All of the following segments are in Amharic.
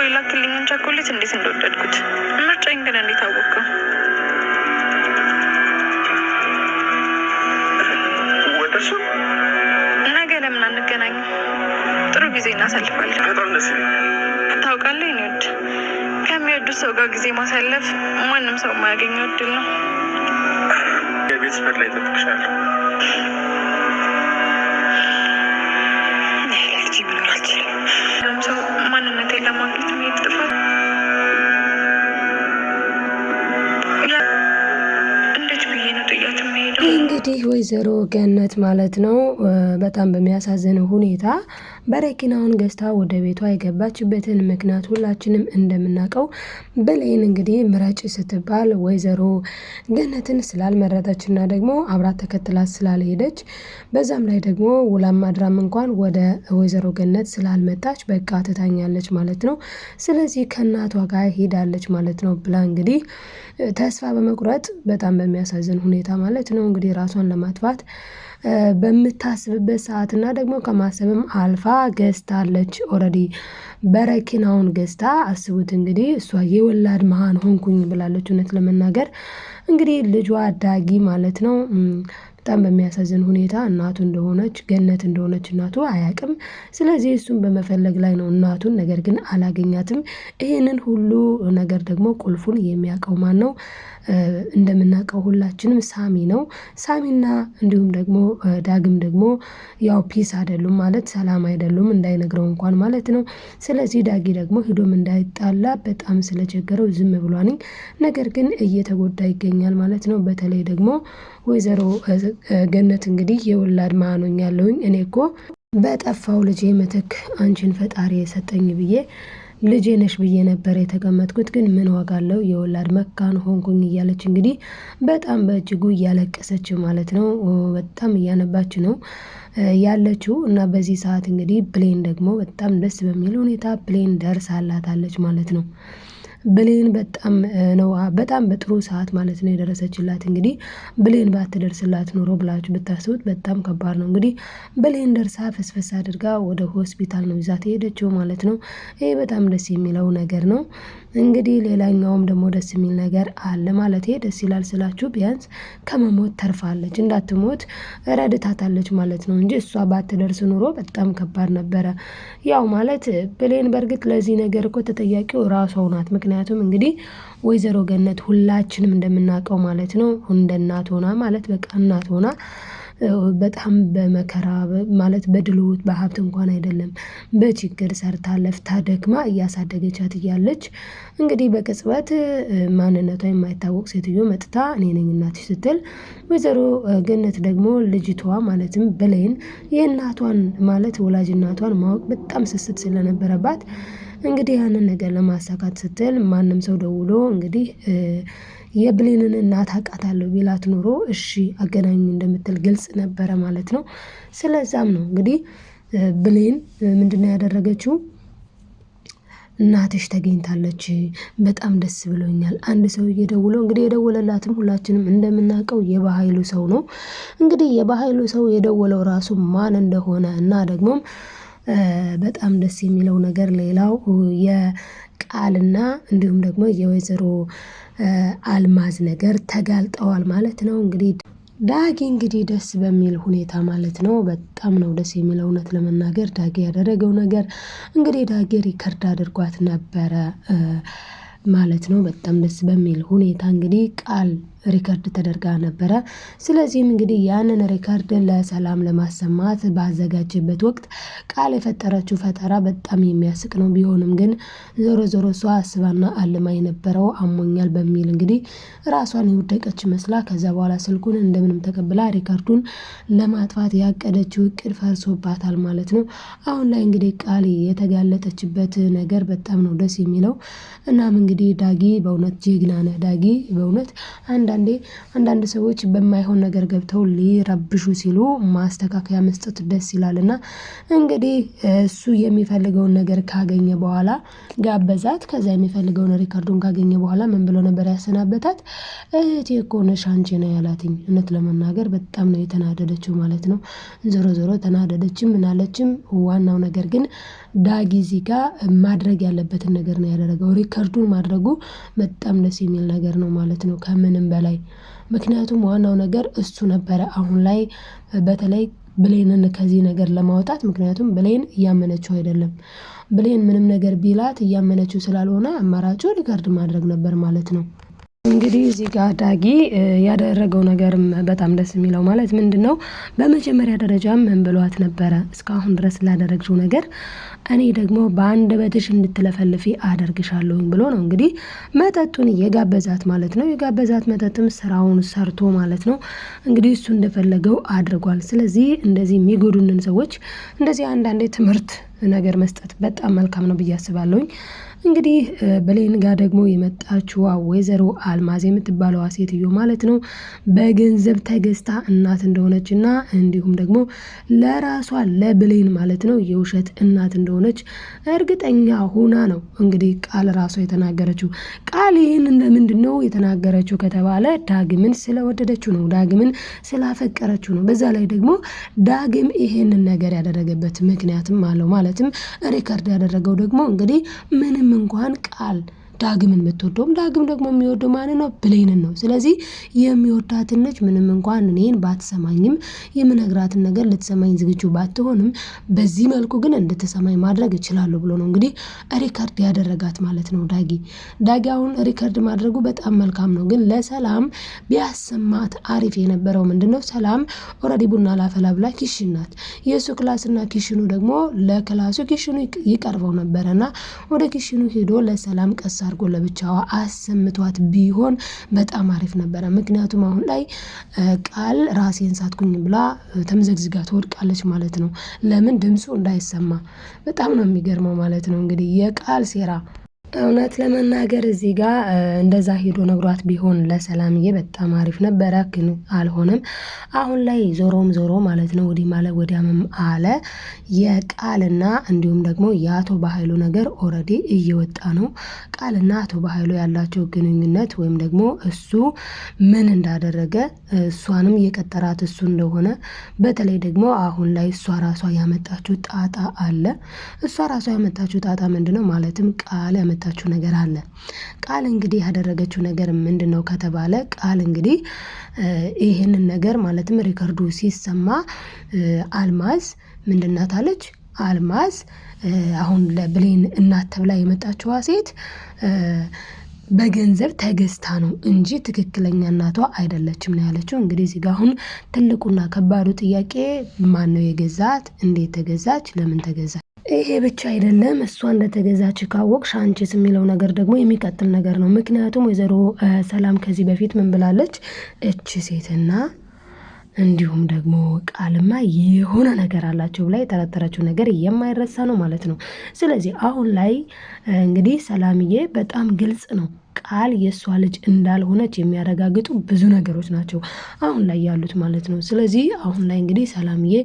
የላክልኝን ቸኮሌት እንዴት እንደወደድኩት። ምርጫዬን ግን እንዴት አወቅከው? ወደሱ ነገ ለምን አንገናኝም? ጥሩ ጊዜ እናሳልፋለን። በጣም ደስ ይላል። ታውቃለህ የኔ ውድ፣ ከሚወዱት ሰው ጋር ጊዜ ማሳለፍ ማንም ሰው የማያገኘው እድል ነው። የቤት ስፈር ላይ ተጠቅሻለሁ። ሰው ማንነቴን ለማግኘት መሄድ ጥፋት እንዴት ብዬ ነው ጥያት የምሄደው? እንግዲህ ወይዘሮ ገነት ማለት ነው በጣም በሚያሳዝን ሁኔታ በረኪናውን ገዝታ ወደ ቤቷ የገባችበትን ምክንያት ሁላችንም እንደምናውቀው ብሌን እንግዲህ ምረጭ ስትባል ወይዘሮ ገነትን ስላልመረጠችና ደግሞ አብራት ተከትላት ስላልሄደች በዛም ላይ ደግሞ ውላም ማድራም እንኳን ወደ ወይዘሮ ገነት ስላልመጣች በቃ ትታኛለች ማለት ነው። ስለዚህ ከእናቷ ጋር ሄዳለች ማለት ነው ብላ እንግዲህ ተስፋ በመቁረጥ በጣም በሚያሳዝን ሁኔታ ማለት ነው እንግዲህ ራሷን ለማጥፋት በምታስብበት ሰዓት እና ደግሞ ከማሰብም አልፋ ገዝታለች። ኦልሬዲ በረኪናውን ገዝታ አስቡት እንግዲህ እሷ የወላድ መሃን ሆንኩኝ ብላለች። እውነት ለመናገር እንግዲህ ልጇ ዳጊ ማለት ነው በጣም በሚያሳዝን ሁኔታ እናቱ እንደሆነች ገነት እንደሆነች እናቱ አያውቅም። ስለዚህ እሱን በመፈለግ ላይ ነው እናቱን፣ ነገር ግን አላገኛትም። ይህንን ሁሉ ነገር ደግሞ ቁልፉን የሚያውቀው ማን ነው? እንደምናውቀው ሁላችንም ሳሚ ነው። ሳሚና እንዲሁም ደግሞ ዳግም ደግሞ ያው ፒስ አይደሉም ማለት ሰላም አይደሉም እንዳይነግረው እንኳን ማለት ነው። ስለዚህ ዳጊ ደግሞ ሂዶም እንዳይጣላ በጣም ስለቸገረው ዝም ብሏል። ነገር ግን እየተጎዳ ይገኛል ማለት ነው። በተለይ ደግሞ ወይዘሮ ገነት እንግዲህ የወላድ መሃን ያለውኝ እኔ እኮ በጠፋው ልጄ ምትክ አንቺን ፈጣሪ የሰጠኝ ብዬ ልጄ ነሽ ብዬ ነበር የተቀመጥኩት፣ ግን ምን ዋጋ አለው የወላድ መካን ሆንኩኝ እያለች እንግዲህ በጣም በእጅጉ እያለቀሰች ማለት ነው። በጣም እያነባች ነው ያለችው እና በዚህ ሰዓት እንግዲህ ብሌን ደግሞ በጣም ደስ በሚል ሁኔታ ብሌን ደርሳላታለች ማለት ነው። ብሌን በጣም በጥሩ ሰዓት ማለት ነው የደረሰችላት። እንግዲህ ብሌን ባትደርስላት ኖሮ ብላችሁ ብታስቡት በጣም ከባድ ነው። እንግዲህ ብሌን ደርሳ ፈስፈስ አድርጋ ወደ ሆስፒታል ነው ይዛት ሄደችው ማለት ነው። ይሄ በጣም ደስ የሚለው ነገር ነው። እንግዲህ ሌላኛውም ደግሞ ደስ የሚል ነገር አለ ማለት ደስ ይላል ስላችሁ ቢያንስ ከመሞት ተርፋለች፣ እንዳትሞት ረድታታለች ማለት ነው እንጂ እሷ ባትደርስ ኑሮ በጣም ከባድ ነበረ። ያው ማለት ብሌን በእርግጥ ለዚህ ነገር እኮ ተጠያቂው ራሷ ናት። ምክንያቱም እንግዲህ ወይዘሮ ገነት ሁላችንም እንደምናውቀው ማለት ነው እንደ እናት ሆና ማለት በቃ እናት ሆና በጣም በመከራ ማለት በድሎት በሀብት እንኳን አይደለም በችግር ሰርታ ለፍታ ደክማ እያሳደገቻት እያለች እንግዲህ በቅጽበት ማንነቷ የማይታወቅ ሴትዮ መጥታ እኔ ነኝ እናትሽ ስትል ወይዘሮ ገነት ደግሞ ልጅቷ ማለትም ብሌን የእናቷን ማለት ወላጅ እናቷን ማወቅ በጣም ስስት ስለነበረባት እንግዲህ ያንን ነገር ለማሳካት ስትል ማንም ሰው ደውሎ እንግዲህ የብሌንን እናት አውቃታለሁ ቢላት ኖሮ እሺ አገናኙ እንደምትል ግልጽ ነበረ ማለት ነው። ስለዛም ነው እንግዲህ ብሌን ምንድነው ያደረገችው? እናትሽ ተገኝታለች፣ በጣም ደስ ብሎኛል። አንድ ሰው እየደውለው እንግዲህ የደወለላትም ሁላችንም እንደምናውቀው የባህይሉ ሰው ነው። እንግዲህ የባህይሉ ሰው የደወለው ራሱ ማን እንደሆነ እና ደግሞም በጣም ደስ የሚለው ነገር ሌላው የቃልና እንዲሁም ደግሞ የወይዘሮ አልማዝ ነገር ተጋልጠዋል ማለት ነው። እንግዲህ ዳጊ እንግዲህ ደስ በሚል ሁኔታ ማለት ነው በጣም ነው ደስ የሚለው እውነት ለመናገር ዳጊ ያደረገው ነገር እንግዲህ ዳጊ ሪከርድ አድርጓት ነበረ ማለት ነው። በጣም ደስ በሚል ሁኔታ እንግዲህ ቃል ሪከርድ ተደርጋ ነበረ። ስለዚህም እንግዲህ ያንን ሪከርድ ለሰላም ለማሰማት ባዘጋጀበት ወቅት ቃል የፈጠረችው ፈጠራ በጣም የሚያስቅ ነው። ቢሆንም ግን ዞሮ ዞሮ እሷ አስባና አልማ የነበረው አሞኛል በሚል እንግዲህ ራሷን የወደቀች መስላ ከዛ በኋላ ስልኩን እንደምንም ተቀብላ ሪከርዱን ለማጥፋት ያቀደችው እቅድ ፈርሶባታል ማለት ነው። አሁን ላይ እንግዲህ ቃል የተጋለጠችበት ነገር በጣም ነው ደስ የሚለው። እናም እንግዲህ እንግዲህ ዳጊ በእውነት ጀግና ነህ ዳጊ በእውነት አንዳንድ ሰዎች በማይሆን ነገር ገብተው ሊረብሹ ሲሉ ማስተካከያ መስጠት ደስ ይላልና እንግዲህ እሱ የሚፈልገውን ነገር ካገኘ በኋላ ጋበዛት። ከዛ የሚፈልገውን ሪከርዱን ካገኘ በኋላ ምን ብሎ ነበር ያሰናበታት? እህቴ እኮ ነሽ አንቺ ነው ያላትኝ። እውነት ለመናገር በጣም ነው የተናደደችው ማለት ነው። ዞሮ ተናደደችም ምናለችም። ዋናው ነገር ግን ዳጊ እዚህ ጋር ማድረግ ያለበትን ነገር ነው ያደረገው። ሪከርዱን ማድረጉ በጣም ደስ የሚል ነገር ነው ማለት ነው ከምንም በላይ። ምክንያቱም ዋናው ነገር እሱ ነበረ አሁን ላይ በተለይ ብሌንን ከዚህ ነገር ለማውጣት። ምክንያቱም ብሌን እያመነችው አይደለም። ብሌን ምንም ነገር ቢላት እያመነችው ስላልሆነ አማራጩ ሪከርድ ማድረግ ነበር ማለት ነው። እንግዲህ እዚህ ጋር ዳጊ ያደረገው ነገርም በጣም ደስ የሚለው ማለት ምንድነው? በመጀመሪያ ደረጃም ምን ብሏት ነበረ? እስካሁን ድረስ ላደረግሽው ነገር እኔ ደግሞ በአንደበትሽ እንድትለፈልፊ አደርግሻለሁኝ ብሎ ነው እንግዲህ መጠጡን የጋበዛት ማለት ነው። የጋበዛት መጠጥም ስራውን ሰርቶ ማለት ነው እንግዲህ እሱ እንደፈለገው አድርጓል። ስለዚህ እንደዚህ የሚጎዱንን ሰዎች እንደዚህ አንዳንዴ ትምህርት ነገር መስጠት በጣም መልካም ነው ብዬ አስባለሁኝ። እንግዲህ ብሌን ጋር ደግሞ የመጣችዋ ወይዘሮ አልማዝ የምትባለዋ ሴትዮ ማለት ነው በገንዘብ ተገዝታ እናት እንደሆነችና እንዲሁም ደግሞ ለራሷ ለብሌን ማለት ነው የውሸት እናት እንደሆነች እርግጠኛ ሆና ነው እንግዲህ ቃል ራሷ የተናገረችው። ቃል ይህንን ለምንድነው የተናገረችው ከተባለ ዳግምን ስለወደደችው ነው፣ ዳግምን ስላፈቀረችው ነው። በዛ ላይ ደግሞ ዳግም ይሄንን ነገር ያደረገበት ምክንያትም አለው። ማለትም ሪከርድ ያደረገው ደግሞ እንግዲህ ምንም እንኳን ቃል ዳግምን ብትወደውም ዳግም ደግሞ የሚወደው ማንን ነው? ብሌንን ነው። ስለዚህ የሚወዳትን ልጅ ምንም እንኳን እኔን ባትሰማኝም የምነግራትን ነገር ልትሰማኝ ዝግጁ ባትሆንም በዚህ መልኩ ግን እንድትሰማኝ ማድረግ እችላለሁ ብሎ ነው እንግዲህ ሪከርድ ያደረጋት ማለት ነው ዳጊ አሁን ሪከርድ ማድረጉ በጣም መልካም ነው። ግን ለሰላም ቢያሰማት አሪፍ የነበረው ምንድነው? ሰላም ኦልሬዲ ቡና ላፈላ ብላ ኪሽን ናት። የእሱ ክላስና ኪሽኑ ደግሞ ለክላሱ ኪሽኑ ይቀርበው ነበረና ወደ ኪሽኑ ሄዶ ለሰላም ቀስ አድርጎ ለብቻዋ አሰምቷት ቢሆን በጣም አሪፍ ነበረ። ምክንያቱም አሁን ላይ ቃል ራሴን ሳትኩኝ ብላ ተምዘግዝጋ ትወድቃለች ማለት ነው። ለምን? ድምፁ እንዳይሰማ። በጣም ነው የሚገርመው ማለት ነው እንግዲህ የቃል ሴራ። እውነት ለመናገር እዚህ ጋር እንደዛ ሄዶ ነግሯት ቢሆን ለሰላምዬ በጣም አሪፍ ነበረ። ግን አልሆነም። አሁን ላይ ዞሮ ማለት ነው ወዲህ ማለት ወዲያምም አለ የቃልና እንዲሁም ደግሞ የአቶ በኃይሉ ነገር ኦልሬዲ እየወጣ ነው። ቃልና አቶ በኃይሉ ያላቸው ግንኙነት ወይም ደግሞ እሱ ምን እንዳደረገ እሷንም የቀጠራት እሱ እንደሆነ በተለይ ደግሞ አሁን ላይ እሷ ራሷ ያመጣችው ጣጣ አለ። እሷ ራሷ ያመጣችው ጣጣ ምንድነው? ማለትም ቃል ያመጣችው ነገር አለ። ቃል እንግዲህ ያደረገችው ነገር ምንድነው ከተባለ ቃል እንግዲህ ይሄንን ነገር ማለትም ሪከርዱ ሲሰማ አልማዝ ምንድናት አለች? አልማዝ አሁን ለብሌን እናት ተብላ የመጣችዋ ሴት በገንዘብ ተገዝታ ነው እንጂ ትክክለኛ እናቷ አይደለችም ነው ያለችው። እንግዲህ እዚህ ጋር አሁን ትልቁና ከባዱ ጥያቄ ማን ነው የገዛት? እንዴት ተገዛች? ለምን ተገዛች? ይሄ ብቻ አይደለም። እሷ እንደተገዛች ካወቅሽ አንቺስ የሚለው ነገር ደግሞ የሚቀጥል ነገር ነው። ምክንያቱም ወይዘሮ ሰላም ከዚህ በፊት ምን ብላለች? እች ሴትና እንዲሁም ደግሞ ቃልማ የሆነ ነገር አላቸው ብላ የተረተረችው ነገር የማይረሳ ነው ማለት ነው። ስለዚህ አሁን ላይ እንግዲህ ሰላምዬ በጣም ግልጽ ነው ቃል የእሷ ልጅ እንዳልሆነች የሚያረጋግጡ ብዙ ነገሮች ናቸው አሁን ላይ ያሉት ማለት ነው። ስለዚህ አሁን ላይ እንግዲህ ሰላምዬ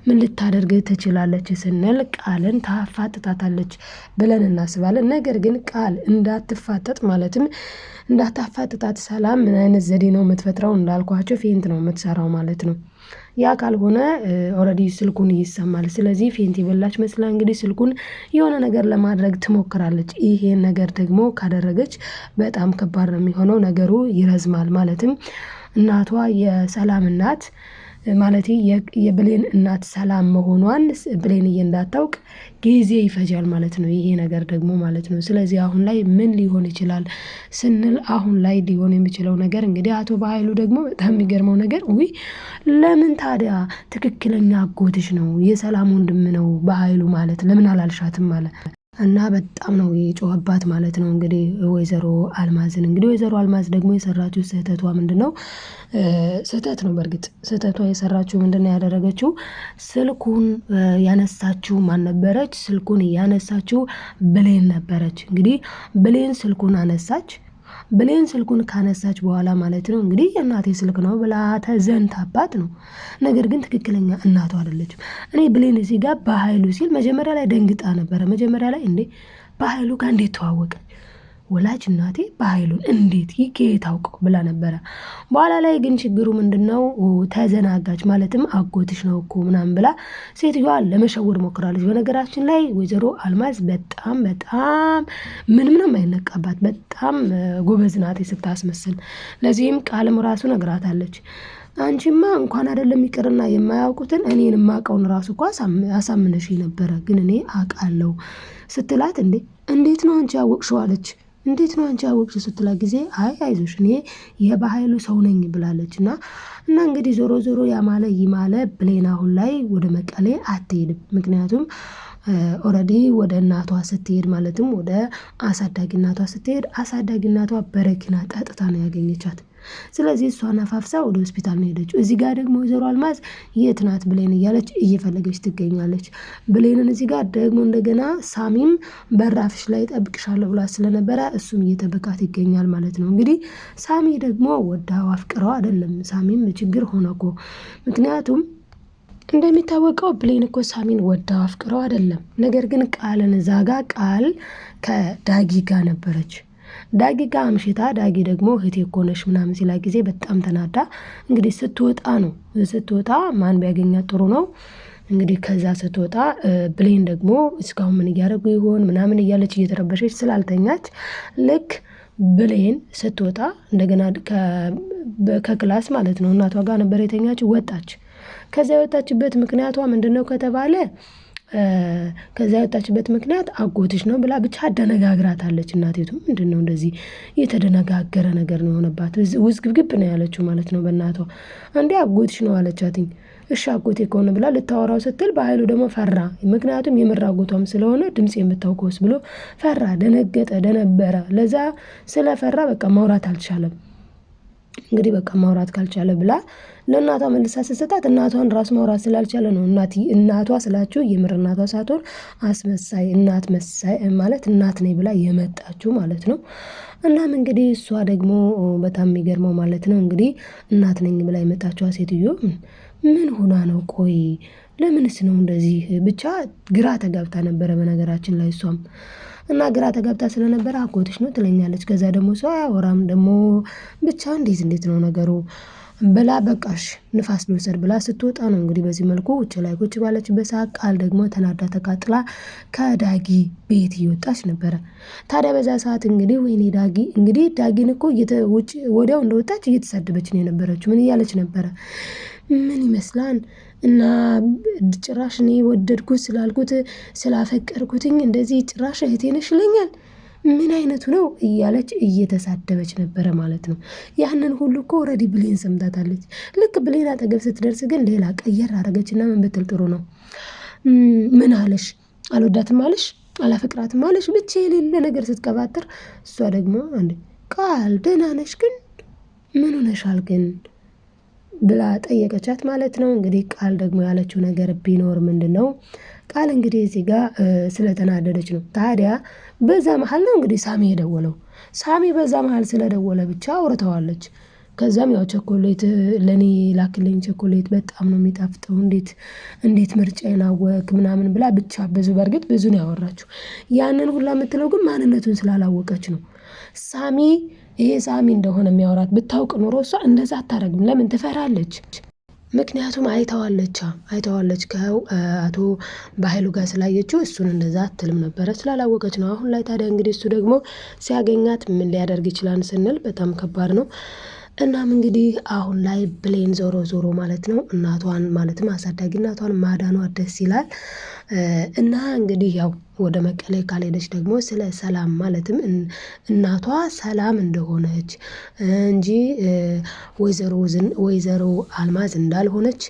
ምን ልታደርግ ትችላለች ስንል ቃልን ታፋጥጣታለች ብለን እናስባለን። ነገር ግን ቃል እንዳትፋጠጥ ማለትም እንዳታፋጥጣት ሰላም ምን አይነት ዘዴ ነው የምትፈጥረው? እንዳልኳቸው ፌንት ነው የምትሰራው ማለት ነው። ያ ካልሆነ ኦልሬዲ ስልኩን ይሰማል። ስለዚህ ፌንት የበላች መስላ እንግዲህ ስልኩን የሆነ ነገር ለማድረግ ትሞክራለች። ይሄን ነገር ደግሞ ካደረገች በጣም ከባድ ነው የሚሆነው። ነገሩ ይረዝማል። ማለትም እናቷ የሰላም እናት ማለት የብሌን እናት ሰላም መሆኗን ብሌንዬ እንዳታውቅ ጊዜ ይፈጃል ማለት ነው ይሄ ነገር ደግሞ ማለት ነው። ስለዚህ አሁን ላይ ምን ሊሆን ይችላል ስንል አሁን ላይ ሊሆን የሚችለው ነገር እንግዲህ አቶ በኃይሉ ደግሞ በጣም የሚገርመው ነገር ለምን ታዲያ ትክክለኛ አጎትሽ ነው የሰላም ወንድም ነው በኃይሉ ማለት ለምን አላልሻትም ማለት እና በጣም ነው የጮህባት ማለት ነው። እንግዲህ ወይዘሮ አልማዝ ደግሞ የሰራችው ስህተቷ ምንድነው? ስህተት ነው። በእርግጥ ስህተቷ የሰራችው ምንድነው ያደረገችው? ስልኩን ያነሳችው ማን ነበረች? ስልኩን ያነሳችው ብሌን ነበረች። እንግዲህ ብሌን ስልኩን አነሳች። ብሌን ስልኩን ካነሳች በኋላ ማለት ነው እንግዲህ የእናቴ ስልክ ነው ብላ ተዘንታባት ነው። ነገር ግን ትክክለኛ እናቷ አይደለችም። እኔ ብሌን እዚህ ጋር በኃይሉ ሲል መጀመሪያ ላይ ደንግጣ ነበረ። መጀመሪያ ላይ እንዴ በኃይሉ ጋር እንዴት ተዋወቀ? ወላጅ እናቴ በኃይሉን እንዴት ከየት አውቀው ብላ ነበረ። በኋላ ላይ ግን ችግሩ ምንድነው? ተዘናጋች። ማለትም አጎትሽ ነው እኮ ምናምን ብላ ሴትዮዋ ለመሸወድ ሞክራለች። በነገራችን ላይ ወይዘሮ አልማዝ በጣም ምንም አይነቃባት፣ በጣም ጎበዝ ናት ስታስመስል። ለዚህም ቃልም ራሱ ነግራታለች። አንቺማ እንኳን አይደለም ይቅርና የማያውቁትን እኔን የማውቀውን ራሱ እኮ አሳምነሽ ነበረ፣ ግን እኔ አውቃለሁ ስትላት እንዴት ነው አንቺ ያወቅሽው አለች። እንዴት ነው አንቺ ያወቅሽው ስትላት ጊዜ አይዞሽ እኔ የበኃይሉ ሰው ነኝ ብላለች። እና እንግዲህ ዞሮ ያማለ ይማለ ብሌን አሁን ላይ ወደ መቀሌ አትሄድም። ምክንያቱም ኦልሬዲ ወደ እናቷ ስትሄድ ማለትም ወደ አሳዳጊ እናቷ ስትሄድ አሳዳጊ እናቷ በረኪና ጠጥታ ነው ያገኘቻት። ስለዚህ እሷን አፋፍሳ ወደ ሆስፒታል ነው ሄደችው። እዚህ ጋር ደግሞ ወይዘሮ አልማዝ የት ናት ብሌን እያለች እየፈለገች ትገኛለች። ብሌንን እዚህ ጋር ደግሞ እንደገና ሳሚም በራፍሽ ላይ ጠብቅሻለሁ ብላ ስለነበረ እሱም እየጠበቃት ይገኛል ማለት ነው። እንግዲህ ሳሚ ደግሞ ወዳው አፍቅረው አይደለም። ሳሚም ችግር ሆነ እኮ ምክንያቱም እንደሚታወቀው ብሌን እኮ ሳሚን ወዳው አፍቅረው አይደለም። ነገር ግን ቃልን ዛጋ ቃል ከዳጊ ጋር ነበረች። ዳጊ ጋር አምሽታ ዳጊ ደግሞ እህቴ እኮ ነሽ ምናምን ሲላ ጊዜ በጣም ተናዳ እንግዲህ ስትወጣ ማን ቢያገኛት ጥሩ ነው? እንግዲህ ከዛ ስትወጣ ብሌን ደግሞ እስካሁን ምን እያደረጉ ይሆን ምናምን እያለች እየተረበሸች ስላልተኛች ልክ ብሌን ስትወጣ እንደገና ከክላስ ማለት ነው እናቷ ጋር ነበር የተኛችው። ወጣች። ከዛ የወጣችበት ምክንያቷ ምንድነው ከተባለ ከዛ የወጣችበት ምክንያት አጎትሽ ነው ብላ ብቻ አደነጋግራታለች። እናቴቱ ምንድነው እንደዚህ የተደነጋገረ ነገር ነው የሆነባት። ውዝግብግብ ነው ያለችው ማለት ነው በእናቷ። አንዴ አጎትሽ ነው አለቻትኝ። እሺ አጎቴ ከሆነ ብላ ልታወራው ስትል በኃይሉ ደግሞ ፈራ። ምክንያቱም የምር አጎቷም ስለሆነ ድምጽ የምታውቀውስ ብሎ ፈራ፣ ደነገጠ፣ ደነበረ። ለዛ ስለፈራ በቃ ማውራት አልቻለም። እንግዲህ በቃ ማውራት ካልቻለ ብላ ለእናቷ መልሳ ስትሰጣት እናቷን ራስ ማውራት ስላልቻለ ነው። እናቷ ስላችሁ የምር እናቷ ሳትሆን አስመሳይ እናት መሳይ ማለት እናት ነኝ ብላ የመጣችው ማለት ነው። እናም እንግዲህ እሷ ደግሞ በጣም የሚገርመው ማለት ነው እንግዲህ እናት ነኝ ብላ የመጣችው ሴትዮ ምን ሆና ነው? ቆይ ለምንስ ነው እንደዚህ? ብቻ ግራ ተጋብታ ነበረ በነገራችን ላይ እሷም እና ግራ ተጋብታ ስለነበረ አጎትሽ ነው ትለኛለች። ከዛ ደግሞ ሰው አያወራም ደግሞ ብቻ እንዴት ነው ነገሩ ብላ በቃሽ ንፋስ ልውሰድ ብላ ስትወጣ ነው እንግዲህ በዚህ መልኩ ውጭ ላይ ቁጭ ባለችበት ሰዓት ቃል ደግሞ ተናዳ ተቃጥላ ከዳጊ ቤት እየወጣች ነበረ። ታዲያ በዛ ሰዓት እንግዲህ ወይኔ ዳጊን እኮ ወዲያው እንደወጣች እየተሳደበች ነው የነበረችው። ምን እያለች ነበረ? ምን ይመስላል እና ጭራሽ እኔ ወደድኩት ስላልኩት ስላፈቀርኩትኝ እንደዚህ ጭራሽ እህቴ ነሽ ይለኛል። ምን አይነቱ ነው እያለች እየተሳደበች ነበረ ማለት ነው። ያንን ሁሉ እኮ ኦልሬዲ ብሌን ሰምታታለች። ልክ ብሌን አጠገብ ስትደርስ ግን ሌላ ቀየር አደረገችና ምን ብትል ጥሩ ነው? ምን አለሽ? አልወዳትም አለሽ? አላፈቅራትም አለሽ? ብቻ የሌለ ነገር ስትቀባጥር እሷ ደግሞ ቃል ደህና ነሽ ግን ምን ሆነሻል ግን ብላ ጠየቀቻት ማለት ነው። እንግዲህ ቃል ደግሞ ያለችው ነገር ቢኖር ምንድነው? ቃል እንግዲህ እዚህ ጋር ስለተናደደች ነው። ታዲያ በዛ መሃል ነው እንግዲህ ሳሚ የደወለው። ሳሚ በዛ መሃል ስለደወለ ብቻ አውርተዋለች። ከዛም ያው ቸኮሌት ለኔ ላክልኝ፣ ቸኮሌት በጣም ነው የሚጣፍጠው፣ እንዴት ምርጫዬን አወቅ ምናምን ብላ ብቻ በእርግጥ ብዙ ነው ያወራችው። ያንን ሁላ የምትለው ግን ማንነቱን ስላላወቀች ነው። ይሄ ሳሚ እንደሆነ የሚያወራት ብታውቅ ኖሮ እሷ እንደዛ አታረግም። ለምን ትፈራለች? ምክንያቱም አይተዋለች ከአቶ በኃይሉ ጋር ስላየችው እሱን እንደዛ አትልም ነበረ፣ ስላላወቀች ነው። አሁን ላይ ታዲያ እንግዲህ እሱ ደግሞ ሲያገኛት ምን ሊያደርግ ይችላል ስንል በጣም ከባድ ነው። እናም እንግዲህ አሁን ላይ ብሌን ዞሮ ማለት ነው እናቷን ማለትም አሳዳጊ እናቷን ማዳኗ ደስ ይላል። እና እንግዲህ ያው ወደ መቀሌ ካልሄደች ደግሞ ስለ ሰላም ማለትም እናቷ ሰላም እንደሆነች እንጂ ወይዘሮ አልማዝ እንዳልሆነች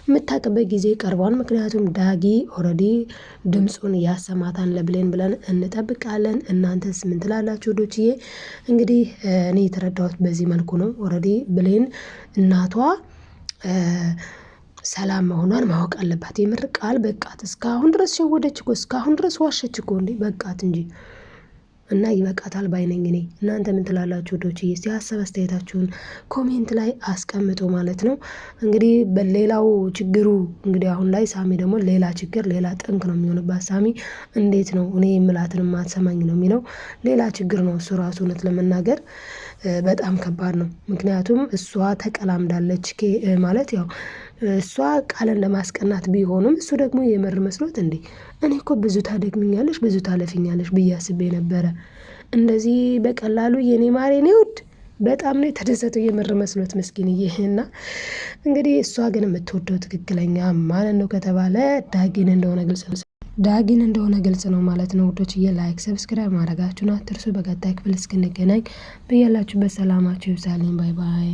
የምታውቅበት ጊዜ ቀርቧል። ምክንያቱም ዳጊ ኦልሬዲ ድምፁን ያሰማታን ለብሌን ብለን እንጠብቃለን። እናንተስ ምን ትላላችሁ ዶችዬ? እንግዲህ እኔ የተረዳሁት በዚህ መልኩ ነው። ኦልሬዲ ብሌን እናቷ ሰላም መሆኗን ማወቅ አለባት። የምር ቃል በቃት። እስካሁን ድረስ ሸወደች እኮ፣ እስካሁን ድረስ ዋሸች እኮ። እንዴ በቃት እንጂ እና ይበቃታል ባይነኝ እኔ። እናንተ ምን ትላላችሁ ዶችዬ? እስቲ ሀሳብ አስተያየታችሁን ኮሜንት ላይ አስቀምጡ ማለት ነው። እንግዲህ በሌላው ችግሩ እንግዲህ አሁን ላይ ሳሚ ደግሞ ሌላ ችግር ሌላ ጠንክ ነው የሚሆንባት። ሳሚ እንዴት ነው እኔ የምላትን ማትሰማኝ ነው የሚለው ሌላ ችግር ነው እሱ ራሱ። እውነት ለመናገር በጣም ከባድ ነው። ምክንያቱም እሷ ተቀላምዳለች ማለት ያው እሷ ቃልን ለማስቀናት ቢሆንም እሱ ደግሞ የምር መስሎት እንዴ እኔ እኮ ብዙ ታደግምኛለሽ ብዙ ታለፊኛለሽ ብዬ አስቤ ነበረ። እንደዚህ በቀላሉ የኔ ማሬ ነው ውድ በጣም ነው የተደሰተው የምር መስሎት ምስኪንዬ። እና እንግዲህ እሷ ግን የምትወደው ትክክለኛ ማለት ነው ከተባለ ዳጊን እንደሆነ ግልጽ ነው ማለት ነው ውዶችዬ። ላይክ ሰብስክራይብ ማድረጋችሁን አትርሱ። በቀጣይ ክፍል እስክንገናኝ በያላችሁበት ሰላማችሁ ይብዛልኝ። ባይ ባይ።